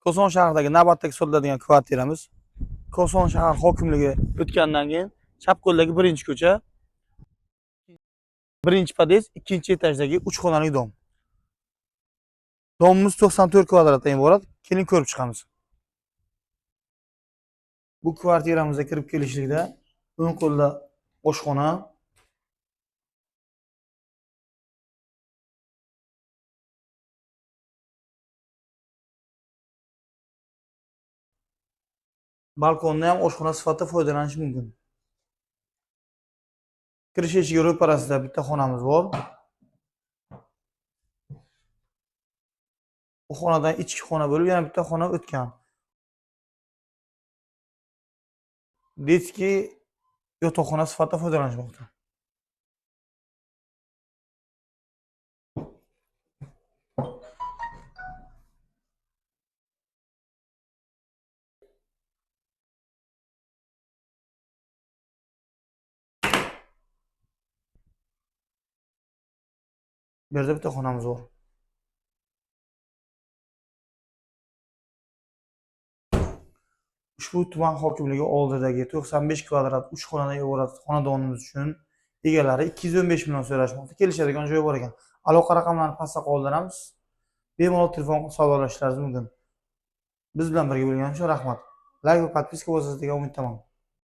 Koson shahridagi navbatdagi sotiladigan kvartiramiz. Koson shahar hokimligi o'tgandan keyin chap qo'ldagi birinchi ko'cha, birinchi pod'ezd, ikkinchi etajdagi 3 xonali dom. Domimiz 94 kvadratdan iborat. Keling ko'rib chiqamiz. Bu kvartiramizga kirib kelishlikda o'ng qo'lda oshxona, balkonda ham oshxona sifatida foydalanish mumkin. Kirish eshigi ro'parasida bitta xonamiz bor. Bu xonadan ichki xona bo'lib, yana bitta xona o'tgan. Detskiy yotoqxona sifatida foydalanishmoqda. Bu yerda bitta xonamiz bor. Ushbu tuman hokimligi oldidagi 95 kvadrat 3 xonadan iborat xonadonimiz uchun egalari 215 million so'rashmoqda. Kelishadigan joy bor ekan. Aloqa raqamlarini pastda qoldiramiz. Bemalol telefon qilib savdolashishlaringiz mumkin. Biz bilan birga bo'lganingiz uchun rahmat. Layk va podpiska bosasiz degan umiddaman.